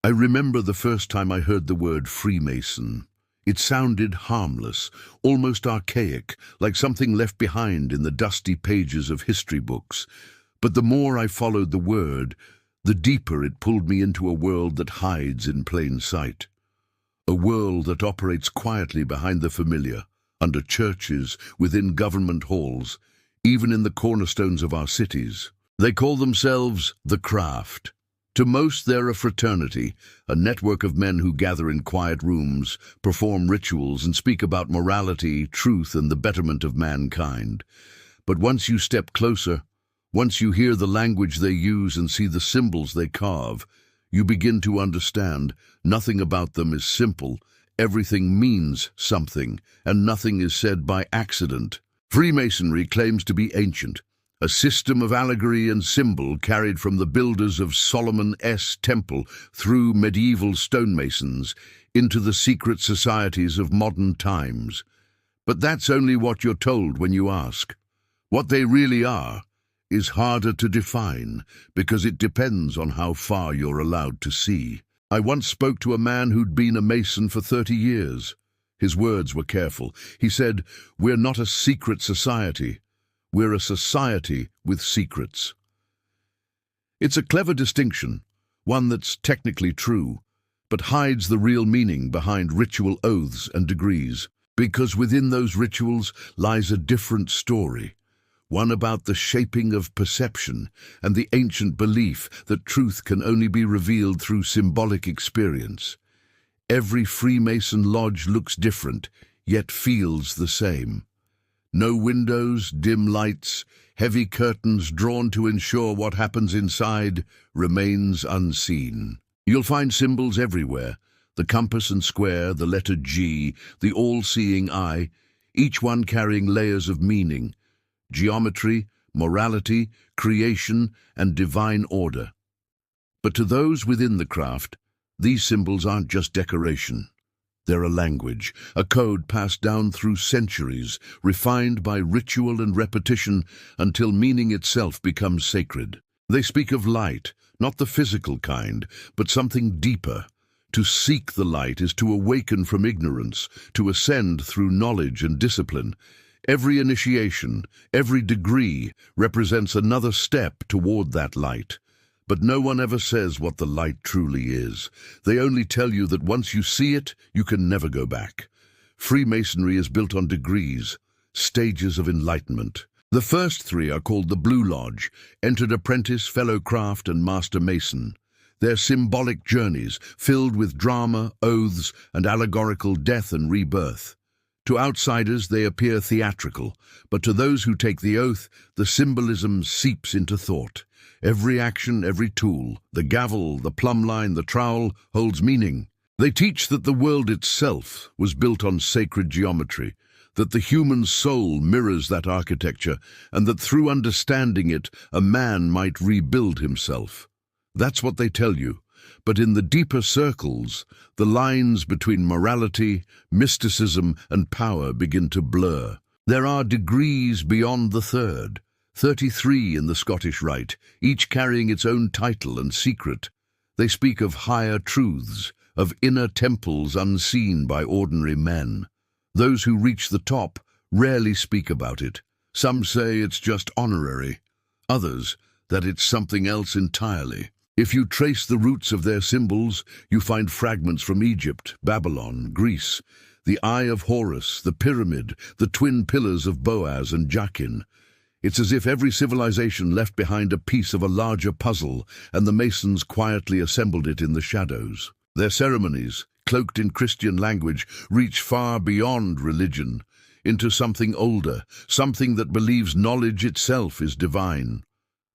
I remember the first time I heard the word Freemason. It sounded harmless, almost archaic, like something left behind in the dusty pages of history books. But the more I followed the word, the deeper it pulled me into a world that hides in plain sight. A world that operates quietly behind the familiar, under churches, within government halls, even in the cornerstones of our cities. They call themselves the Craft. To most, they're a fraternity, a network of men who gather in quiet rooms, perform rituals, and speak about morality, truth, and the betterment of mankind. But once you step closer, once you hear the language they use and see the symbols they carve, you begin to understand nothing about them is simple, everything means something, and nothing is said by accident. Freemasonry claims to be ancient, a system of allegory and symbol carried from the builders of Solomon's Temple through medieval stonemasons into the secret societies of modern times. But that's only what you're told when you ask. What they really are is harder to define because it depends on how far you're allowed to see. I once spoke to a man who'd been a Mason for 30 years. His words were careful. He said, "We're not a secret society. We're a society with secrets." It's a clever distinction, one that's technically true, but hides the real meaning behind ritual oaths and degrees, because within those rituals lies a different story, one about the shaping of perception and the ancient belief that truth can only be revealed through symbolic experience. Every Freemason lodge looks different, yet feels the same. No windows, dim lights, heavy curtains drawn to ensure what happens inside remains unseen. You'll find symbols everywhere, the compass and square, the letter G, the all-seeing eye, each one carrying layers of meaning, geometry, morality, creation, and divine order. But to those within the craft, these symbols aren't just decoration. They're a language, a code passed down through centuries, refined by ritual and repetition until meaning itself becomes sacred. They speak of light, not the physical kind, but something deeper. To seek the light is to awaken from ignorance, to ascend through knowledge and discipline. Every initiation, every degree represents another step toward that light. But no one ever says what the light truly is. They only tell you that once you see it, you can never go back. Freemasonry is built on degrees, stages of enlightenment. The first three are called the Blue Lodge, entered apprentice, fellow craft, and master mason. They're symbolic journeys, filled with drama, oaths, and allegorical death and rebirth. To outsiders, they appear theatrical, but to those who take the oath, the symbolism seeps into thought. Every action, every tool, the gavel, the plumb line, the trowel, holds meaning. They teach that the world itself was built on sacred geometry, that the human soul mirrors that architecture, and that through understanding it, a man might rebuild himself. That's what they tell you. But in the deeper circles, the lines between morality, mysticism, and power begin to blur. There are degrees beyond the third, 33 in the Scottish Rite, each carrying its own title and secret. They speak of higher truths, of inner temples unseen by ordinary men. Those who reach the top rarely speak about it. Some say it's just honorary, others that it's something else entirely. If you trace the roots of their symbols, you find fragments from Egypt, Babylon, Greece, the Eye of Horus, the pyramid, the twin pillars of Boaz and Jachin. It's as if every civilization left behind a piece of a larger puzzle, and the Masons quietly assembled it in the shadows. Their ceremonies, cloaked in Christian language, reach far beyond religion, into something older, something that believes knowledge itself is divine.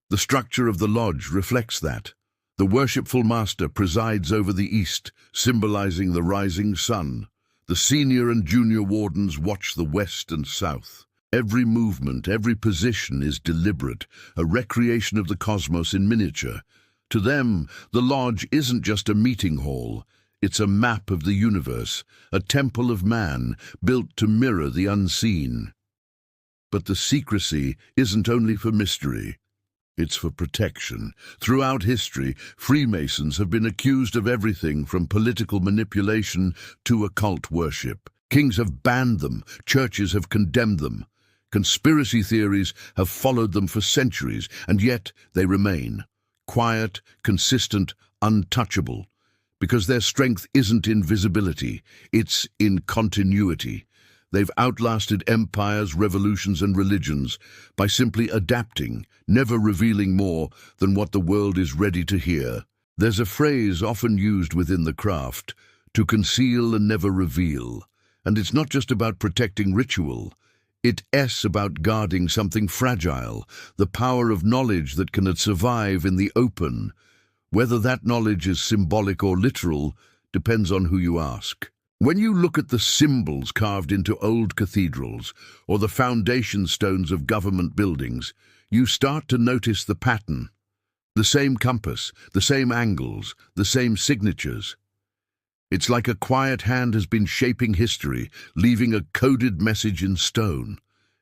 The structure of the lodge reflects that. The worshipful master presides over the east, symbolizing the rising sun. The senior and junior wardens watch the west and south. Every movement, every position is deliberate, a recreation of the cosmos in miniature. To them, the lodge isn't just a meeting hall. It's a map of the universe, a temple of man, built to mirror the unseen. But the secrecy isn't only for mystery. It's for protection. Throughout history, Freemasons have been accused of everything from political manipulation to occult worship. Kings have banned them, churches have condemned them. Conspiracy theories have followed them for centuries, and yet they remain. Quiet, consistent, untouchable. Because their strength isn't in visibility, it's in continuity. They've outlasted empires, revolutions, and religions by simply adapting, never revealing more than what the world is ready to hear. There's a phrase often used within the craft, to conceal and never reveal. And it's not just about protecting ritual. It's about guarding something fragile, the power of knowledge that can survive in the open. Whether that knowledge is symbolic or literal depends on who you ask. When you look at the symbols carved into old cathedrals or the foundation stones of government buildings, you start to notice the pattern. The same compass, the same angles, the same signatures. It's like a quiet hand has been shaping history, leaving a coded message in stone.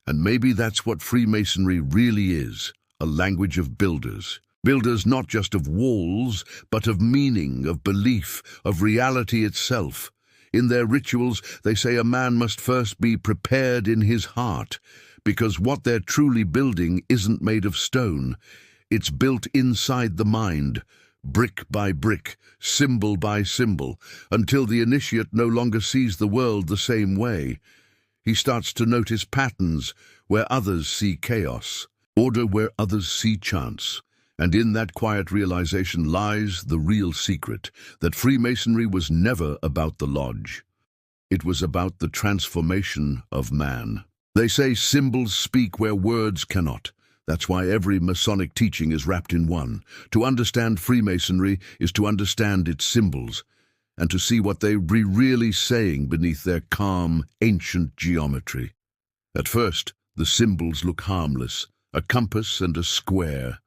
And maybe that's what Freemasonry really is, a language of builders. Builders not just of walls, but of meaning, of belief, of reality itself. In their rituals, they say a man must first be prepared in his heart, because what they're truly building isn't made of stone. It's built inside the mind, brick by brick, symbol by symbol, until the initiate no longer sees the world the same way. He starts to notice patterns where others see chaos, order where others see chance. And in that quiet realization lies the real secret, that Freemasonry was never about the lodge. It was about the transformation of man. They say symbols speak where words cannot. That's why every Masonic teaching is wrapped in one. To understand Freemasonry is to understand its symbols, and to see what they be really saying beneath their calm, ancient geometry. At first, the symbols look harmless, a compass and a square.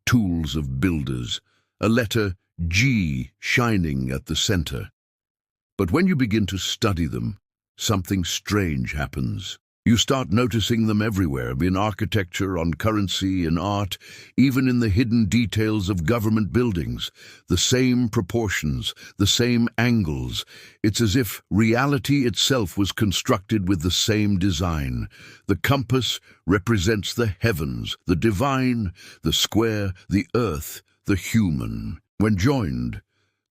Tools of builders, a letter G shining at the center. But when you begin to study them, something strange happens. You start noticing them everywhere, in architecture, on currency, in art, even in the hidden details of government buildings. The same proportions, the same angles. It's as if reality itself was constructed with the same design. The compass represents the heavens, the divine, the square, the earth, the human. When joined,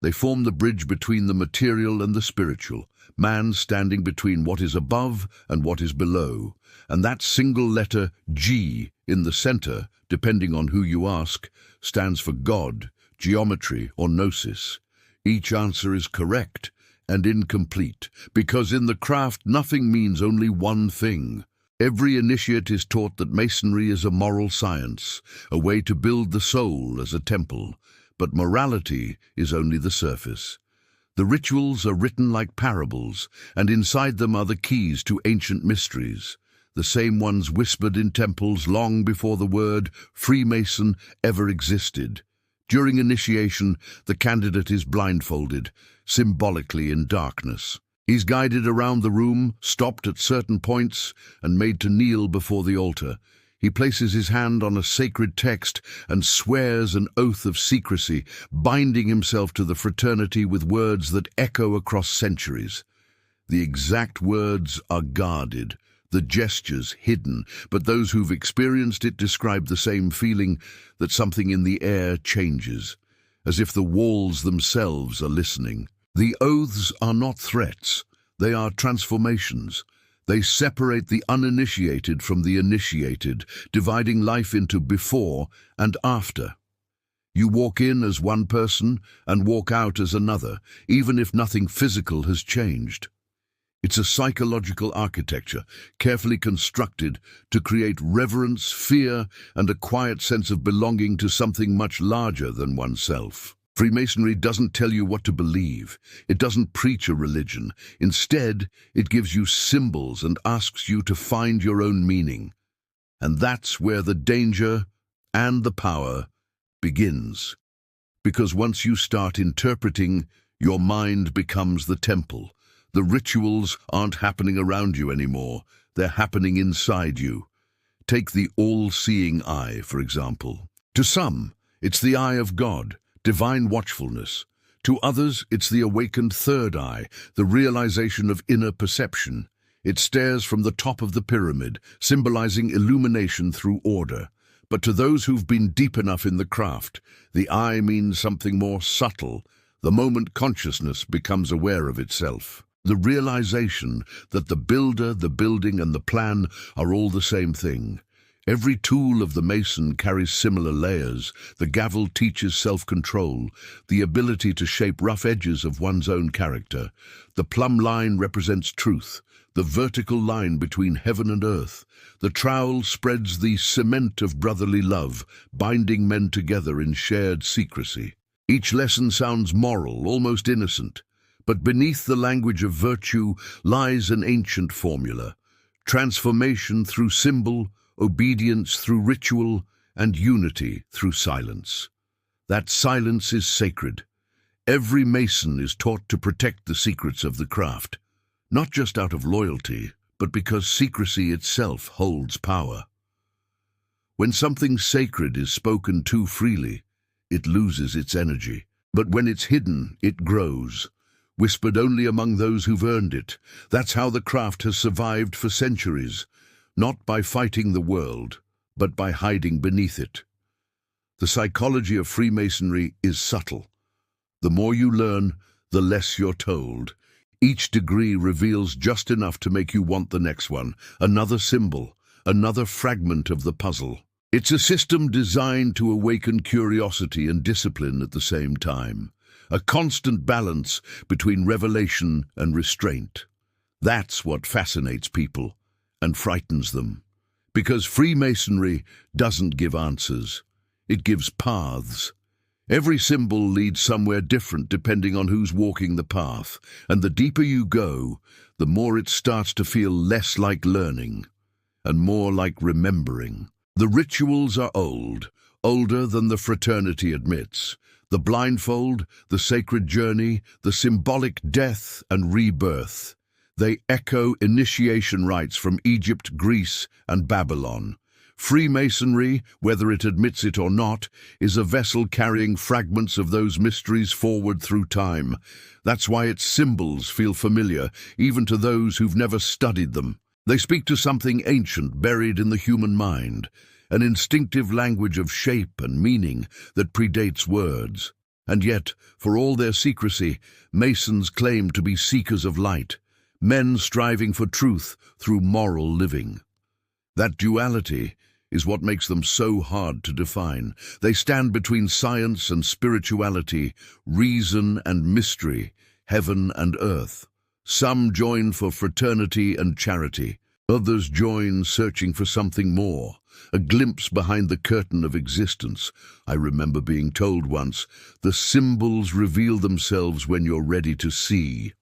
they form the bridge between the material and the spiritual, man standing between what is above and what is below. And that single letter G in the center, depending on who you ask, stands for God, geometry, or gnosis. Each answer is correct and incomplete, because in the craft nothing means only one thing. Every initiate is taught that Masonry is a moral science, a way to build the soul as a temple. But morality is only the surface. The rituals are written like parables, and inside them are the keys to ancient mysteries, the same ones whispered in temples long before the word Freemason ever existed. During initiation, the candidate is blindfolded, symbolically in darkness. He's guided around the room, stopped at certain points, and made to kneel before the altar. He places his hand on a sacred text and swears an oath of secrecy, binding himself to the fraternity with words that echo across centuries. The exact words are guarded, the gestures hidden, but those who've experienced it describe the same feeling, that something in the air changes, as if the walls themselves are listening. The oaths are not threats, they are transformations. They separate the uninitiated from the initiated, dividing life into before and after. You walk in as one person and walk out as another, even if nothing physical has changed. It's a psychological architecture, carefully constructed to create reverence, fear, and a quiet sense of belonging to something much larger than oneself. Freemasonry doesn't tell you what to believe. It doesn't preach a religion. Instead, it gives you symbols and asks you to find your own meaning. And that's where the danger and the power begins. Because once you start interpreting, your mind becomes the temple. The rituals aren't happening around you anymore. They're happening inside you. Take the all-seeing eye, for example. To some, it's the eye of God, divine watchfulness. To others, it's the awakened third eye, the realization of inner perception. It stares from the top of the pyramid, symbolizing illumination through order. But to those who've been deep enough in the craft, the eye means something more subtle, the moment consciousness becomes aware of itself. The realization that the builder, the building, and the plan are all the same thing. Every tool of the mason carries similar layers. The gavel teaches self-control, the ability to shape rough edges of one's own character. The plumb line represents truth, the vertical line between heaven and earth. The trowel spreads the cement of brotherly love, binding men together in shared secrecy. Each lesson sounds moral, almost innocent, but beneath the language of virtue lies an ancient formula: transformation through symbol, obedience through ritual, and unity through silence. That silence is sacred. Every mason is taught to protect the secrets of the craft, not just out of loyalty, but because secrecy itself holds power. When something sacred is spoken too freely, it loses its energy. But when it's hidden, it grows, whispered only among those who've earned it. That's how the craft has survived for centuries, not by fighting the world, but by hiding beneath it. The psychology of Freemasonry is subtle. The more you learn, the less you're told. Each degree reveals just enough to make you want the next one, another symbol, another fragment of the puzzle. It's a system designed to awaken curiosity and discipline at the same time, a constant balance between revelation and restraint. That's what fascinates people and frightens them, because Freemasonry doesn't give answers, it gives paths. Every symbol leads somewhere different depending on who's walking the path, and the deeper you go, the more it starts to feel less like learning and more like remembering. The rituals are old, older than the fraternity admits. The blindfold, the sacred journey, the symbolic death and rebirth. They echo initiation rites from Egypt, Greece, and Babylon. Freemasonry, whether it admits it or not, is a vessel carrying fragments of those mysteries forward through time. That's why its symbols feel familiar, even to those who've never studied them. They speak to something ancient buried in the human mind, an instinctive language of shape and meaning that predates words. And yet, for all their secrecy, Masons claim to be seekers of light, men striving for truth through moral living. That duality is what makes them so hard to define. They stand between science and spirituality, reason and mystery, heaven and earth. Some join for fraternity and charity. Others join searching for something more, a glimpse behind the curtain of existence. I remember being told once, the symbols reveal themselves when you're ready to see.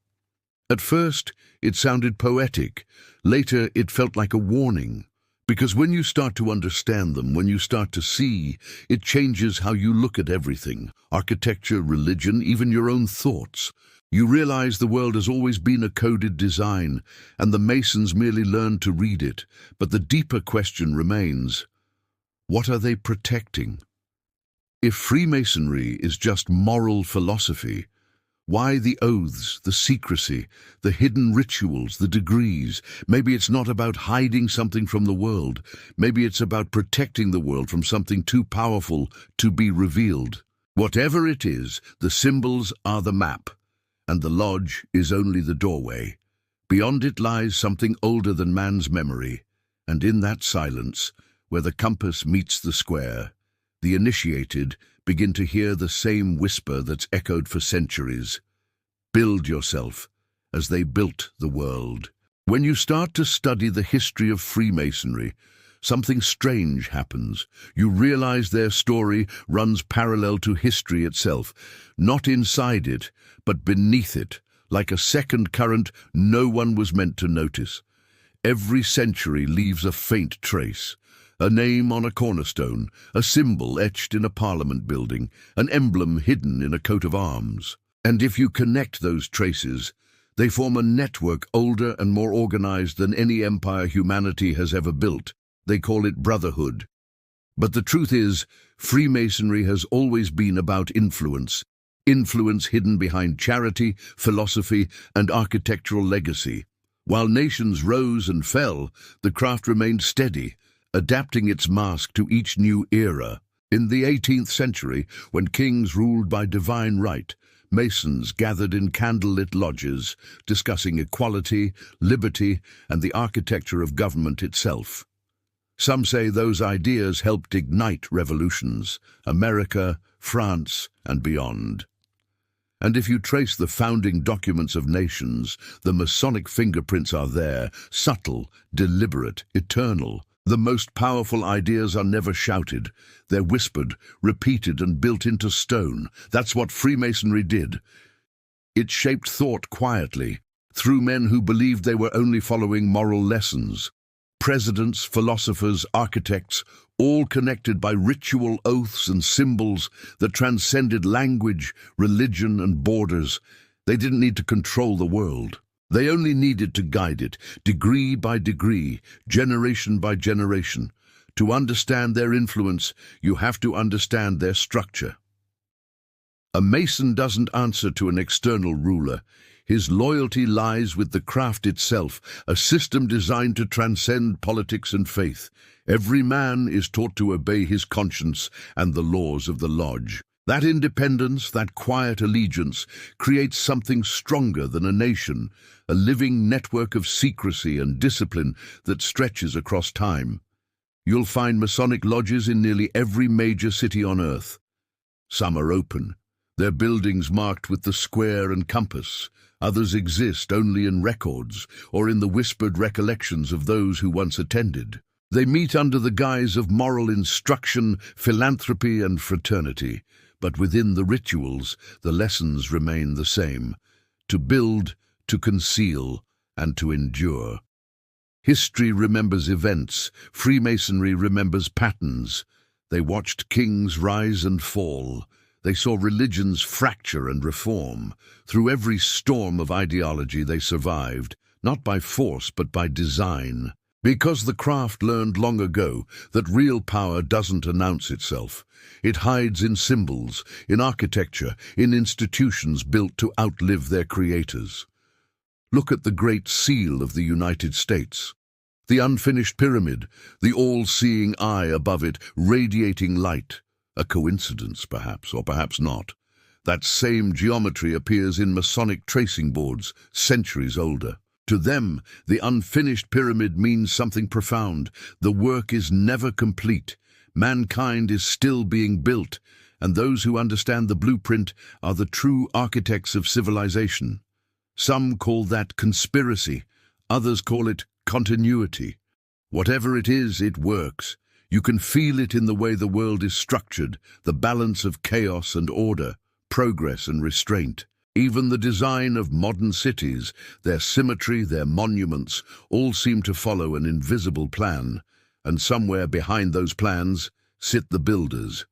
At first, it sounded poetic. Later, it felt like a warning. Because when you start to understand them, when you start to see, it changes how you look at everything. Architecture, religion, even your own thoughts. You realize the world has always been a coded design, and the Masons merely learned to read it. But the deeper question remains, what are they protecting? If Freemasonry is just moral philosophy, why the oaths, the secrecy, the hidden rituals, the degrees? Maybe it's not about hiding something from the world. Maybe it's about protecting the world from something too powerful to be revealed. Whatever it is, the symbols are the map, and the lodge is only the doorway. Beyond it lies something older than man's memory, and in that silence, where the compass meets the square, the initiated begin to hear the same whisper that's echoed for centuries. Build yourself, as they built the world. When you start to study the history of Freemasonry, something strange happens. You realize their story runs parallel to history itself, not inside it, but beneath it, like a second current no one was meant to notice. Every century leaves a faint trace. A name on a cornerstone, a symbol etched in a parliament building, an emblem hidden in a coat of arms. And if you connect those traces, they form a network older and more organized than any empire humanity has ever built. They call it brotherhood. But the truth is, Freemasonry has always been about influence. Influence hidden behind charity, philosophy, and architectural legacy. While nations rose and fell, the craft remained steady, adapting its mask to each new era. In the 18th century, when kings ruled by divine right, Masons gathered in candlelit lodges, discussing equality, liberty, and the architecture of government itself. Some say those ideas helped ignite revolutions, America, France, and beyond. And if you trace the founding documents of nations, the Masonic fingerprints are there, subtle, deliberate, eternal. The most powerful ideas are never shouted. They're whispered, repeated, and built into stone. That's what Freemasonry did. It shaped thought quietly, through men who believed they were only following moral lessons. Presidents, philosophers, architects, all connected by ritual oaths and symbols that transcended language, religion, and borders. They didn't need to control the world. They only needed to guide it, degree by degree, generation by generation. To understand their influence, you have to understand their structure. A Mason doesn't answer to an external ruler. His loyalty lies with the craft itself, a system designed to transcend politics and faith. Every man is taught to obey his conscience and the laws of the lodge. That independence, that quiet allegiance, creates something stronger than a nation, a living network of secrecy and discipline that stretches across time. You'll find Masonic lodges in nearly every major city on earth. Some are open, their buildings marked with the square and compass. Others exist only in records or in the whispered recollections of those who once attended. They meet under the guise of moral instruction, philanthropy, and fraternity. But within the rituals, the lessons remain the same: to build, to conceal, and to endure. History remembers events. Freemasonry remembers patterns. They watched kings rise and fall. They saw religions fracture and reform. Through every storm of ideology they survived, not by force but by design. Because the craft learned long ago that real power doesn't announce itself. It hides in symbols, in architecture, in institutions built to outlive their creators. Look at the Great Seal of the United States. The unfinished pyramid, the all-seeing eye above it, radiating light. A coincidence, perhaps, or perhaps not. That same geometry appears in Masonic tracing boards, centuries older. To them, the unfinished pyramid means something profound. The work is never complete. Mankind is still being built, and those who understand the blueprint are the true architects of civilization. Some call that conspiracy, others call it continuity. Whatever it is, it works. You can feel it in the way the world is structured, the balance of chaos and order, progress and restraint. Even the design of modern cities, their symmetry, their monuments, all seem to follow an invisible plan, and somewhere behind those plans sit the builders.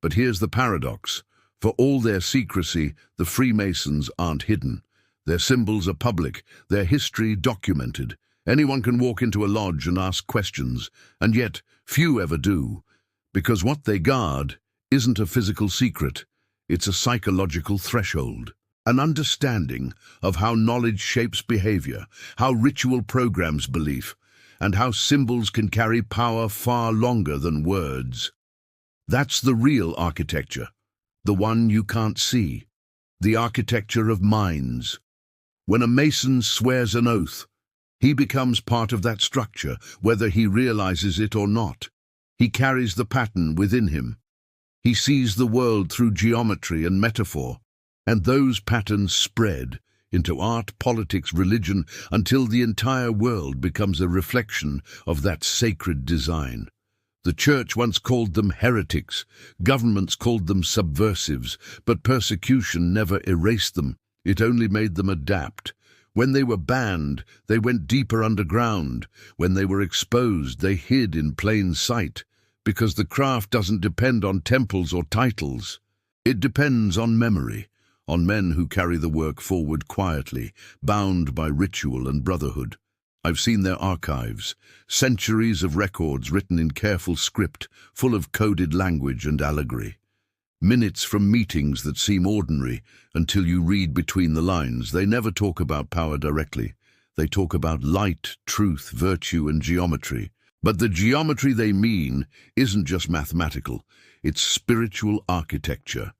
But here's the paradox. For all their secrecy, the Freemasons aren't hidden. Their symbols are public, their history documented. Anyone can walk into a lodge and ask questions, and yet few ever do, because what they guard isn't a physical secret, it's a psychological threshold. An understanding of how knowledge shapes behavior, how ritual programs belief, and how symbols can carry power far longer than words. That's the real architecture, the one you can't see, the architecture of minds. When a Mason swears an oath, he becomes part of that structure, whether he realizes it or not. He carries the pattern within him. He sees the world through geometry and metaphor. And those patterns spread into art, politics, religion, until the entire world becomes a reflection of that sacred design. The church once called them heretics, governments called them subversives, but persecution never erased them. It only made them adapt. When they were banned, they went deeper underground. When they were exposed, they hid in plain sight, because the craft doesn't depend on temples or titles. It depends on memory. On men who carry the work forward quietly, bound by ritual and brotherhood. I've seen their archives, centuries of records written in careful script, full of coded language and allegory. Minutes from meetings that seem ordinary until you read between the lines. They never talk about power directly. They talk about light, truth, virtue, and geometry. But the geometry they mean isn't just mathematical. It's spiritual architecture.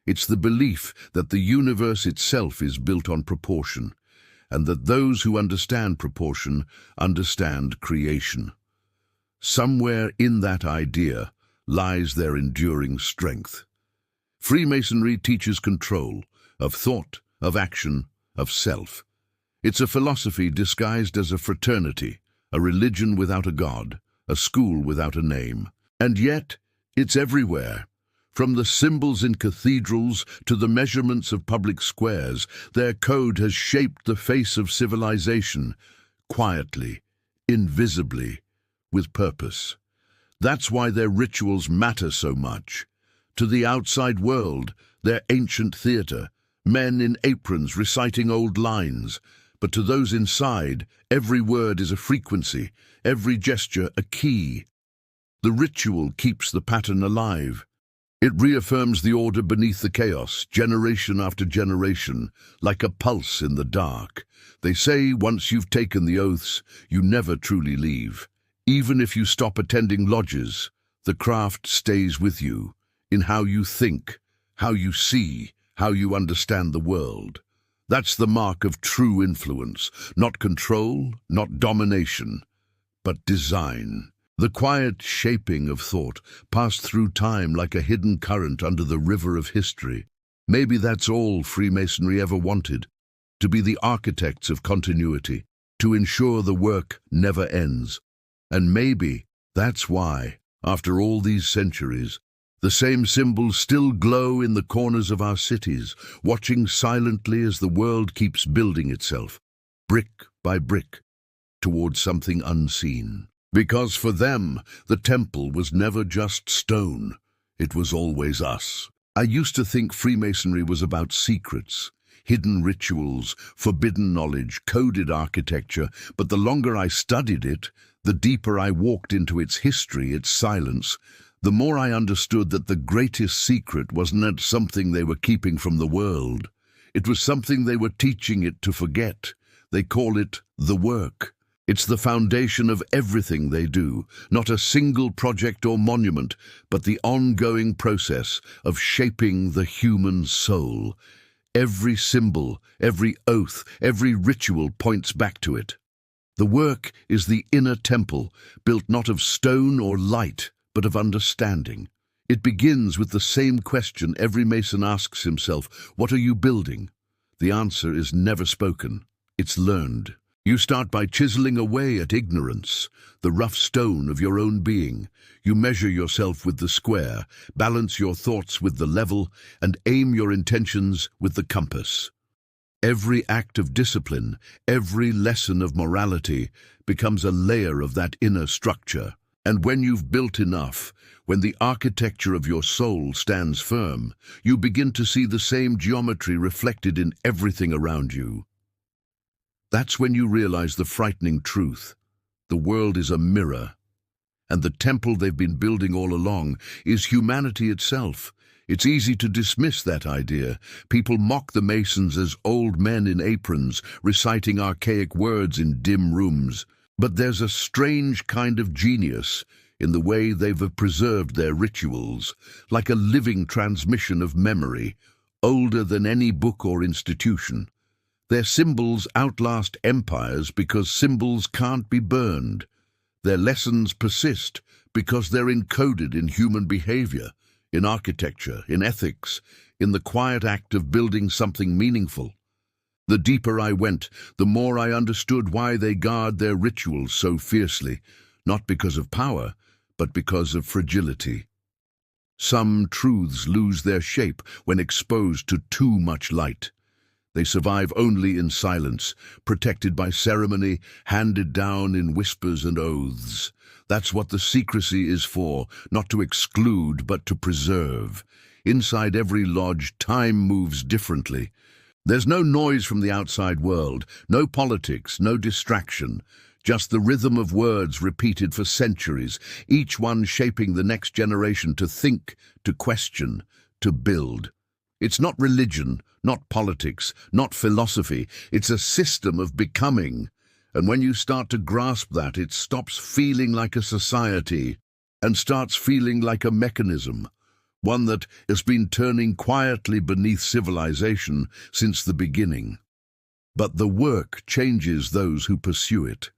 It's the belief that the universe itself is built on proportion, and that those who understand proportion understand creation. Somewhere in that idea lies their enduring strength. Freemasonry teaches control of thought, of action, of self. It's a philosophy disguised as a fraternity, a religion without a god, a school without a name. And yet, it's everywhere. From the symbols in cathedrals to the measurements of public squares, their code has shaped the face of civilization, quietly, invisibly, with purpose. That's why their rituals matter so much. To the outside world, their ancient theater, men in aprons reciting old lines. But to those inside, every word is a frequency, every gesture a key. The ritual keeps the pattern alive. It reaffirms the order beneath the chaos, generation after generation, like a pulse in the dark. They say once you've taken the oaths, you never truly leave. Even if you stop attending lodges, the craft stays with you, in how you think, how you see, how you understand the world. That's the mark of true influence, not control, not domination, but design. The quiet shaping of thought passed through time like a hidden current under the river of history. Maybe that's all Freemasonry ever wanted, to be the architects of continuity, to ensure the work never ends. And maybe that's why, after all these centuries, the same symbols still glow in the corners of our cities, watching silently as the world keeps building itself, brick by brick, towards something unseen. Because for them, the temple was never just stone, it was always us. I used to think Freemasonry was about secrets, hidden rituals, forbidden knowledge, coded architecture, but the longer I studied it, the deeper I walked into its history, its silence, the more I understood that the greatest secret wasn't something they were keeping from the world. It was something they were teaching it to forget. They call it the work. It's the foundation of everything they do, not a single project or monument, but the ongoing process of shaping the human soul. Every symbol, every oath, every ritual points back to it. The work is the inner temple, built not of stone or light, but of understanding. It begins with the same question every Mason asks himself: what are you building? The answer is never spoken. It's learned. You start by chiseling away at ignorance, the rough stone of your own being. You measure yourself with the square, balance your thoughts with the level, and aim your intentions with the compass. Every act of discipline, every lesson of morality becomes a layer of that inner structure. And when you've built enough, when the architecture of your soul stands firm, you begin to see the same geometry reflected in everything around you. That's when you realize the frightening truth. The world is a mirror, and the temple they've been building all along is humanity itself. It's easy to dismiss that idea. People mock the Masons as old men in aprons, reciting archaic words in dim rooms. But there's a strange kind of genius in the way they've preserved their rituals, like a living transmission of memory, older than any book or institution. Their symbols outlast empires because symbols can't be burned. Their lessons persist because they're encoded in human behavior, in architecture, in ethics, in the quiet act of building something meaningful. The deeper I went, the more I understood why they guard their rituals so fiercely, not because of power, but because of fragility. Some truths lose their shape when exposed to too much light. They survive only in silence, protected by ceremony, handed down in whispers and oaths. That's what the secrecy is for, not to exclude, but to preserve. Inside every lodge, time moves differently. There's no noise from the outside world, no politics, no distraction, just the rhythm of words repeated for centuries, each one shaping the next generation to think, to question, to build. It's not religion, not politics, not philosophy. It's a system of becoming. And when you start to grasp that, it stops feeling like a society and starts feeling like a mechanism, one that has been turning quietly beneath civilization since the beginning. But the work changes those who pursue it.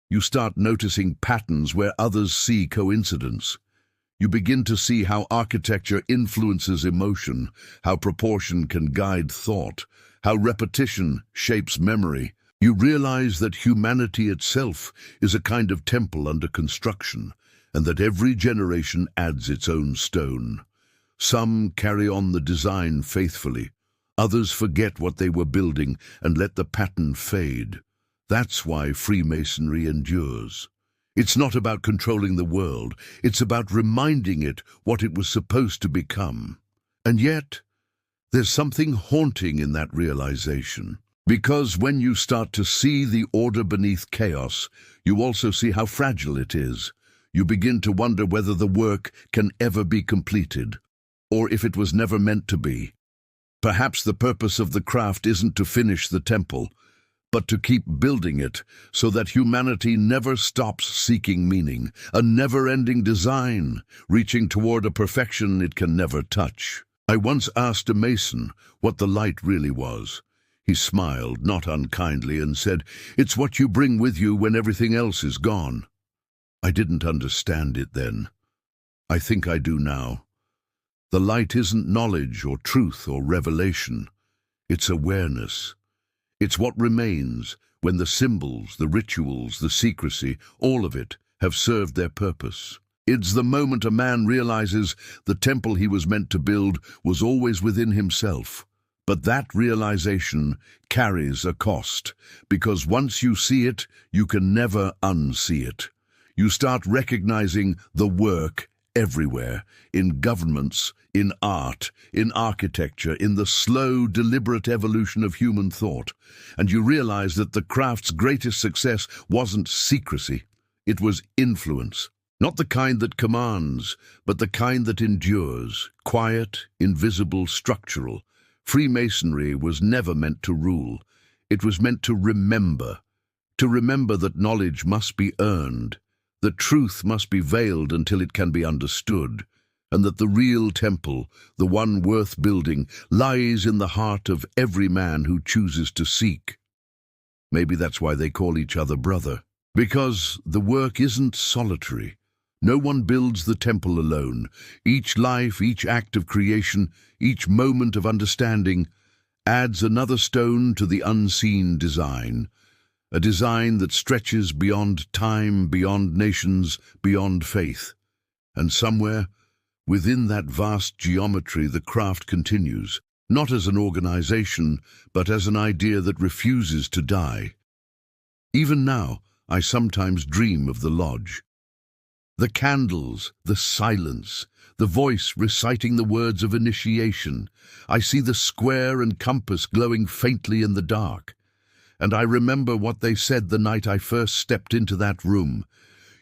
You start noticing patterns where others see coincidence. You begin to see how architecture influences emotion, how proportion can guide thought, how repetition shapes memory. You realize that humanity itself is a kind of temple under construction, and that every generation adds its own stone. Some carry on the design faithfully. Others forget what they were building and let the pattern fade. That's why Freemasonry endures. It's not about controlling the world. It's about reminding it what it was supposed to become. And yet, there's something haunting in that realization. Because when you start to see the order beneath chaos, you also see how fragile it is. You begin to wonder whether the work can ever be completed, or if it was never meant to be. Perhaps the purpose of the craft isn't to finish the temple, but to keep building it so that humanity never stops seeking meaning, a never-ending design, reaching toward a perfection it can never touch. I once asked a Mason what the light really was. He smiled, not unkindly, and said, "It's what you bring with you when everything else is gone." I didn't understand it then. I think I do now. The light isn't knowledge or truth or revelation. It's awareness. It's what remains when the symbols, the rituals, the secrecy, all of it have served their purpose. It's the moment a man realizes the temple he was meant to build was always within himself. But that realization carries a cost, because once you see it, you can never unsee it. You start recognizing the work everywhere, in governments, in art, in architecture, in the slow, deliberate evolution of human thought. And you realize that the craft's greatest success wasn't secrecy, it was influence. Not the kind that commands, but the kind that endures, quiet, invisible, structural. Freemasonry was never meant to rule. It was meant to remember that knowledge must be earned, that truth must be veiled until it can be understood, and that the real temple, the one worth building, lies in the heart of every man who chooses to seek. Maybe that's why they call each other brother. Because the work isn't solitary. No one builds the temple alone. Each life, each act of creation, each moment of understanding adds another stone to the unseen design. A design that stretches beyond time, beyond nations, beyond faith. And somewhere, within that vast geometry, the craft continues, not as an organization, but as an idea that refuses to die. Even now, I sometimes dream of the lodge. The candles, the silence, the voice reciting the words of initiation. I see the square and compass glowing faintly in the dark. And I remember what they said the night I first stepped into that room.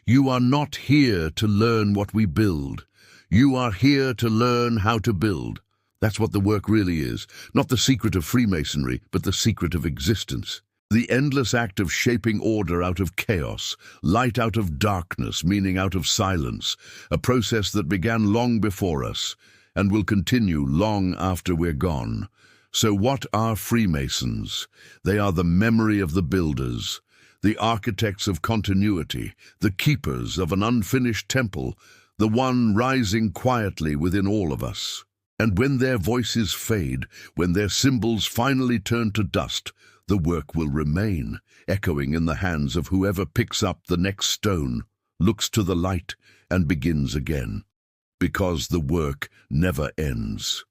"You are not here to learn what we build. You are here to learn how to build." That's what the work really is. Not the secret of Freemasonry, but the secret of existence. The endless act of shaping order out of chaos, light out of darkness, meaning out of silence, a process that began long before us and will continue long after we're gone. So what are Freemasons? They are the memory of the builders, the architects of continuity, the keepers of an unfinished temple, the one rising quietly within all of us. And when their voices fade, when their symbols finally turn to dust, the work will remain, echoing in the hands of whoever picks up the next stone, looks to the light, and begins again. Because the work never ends.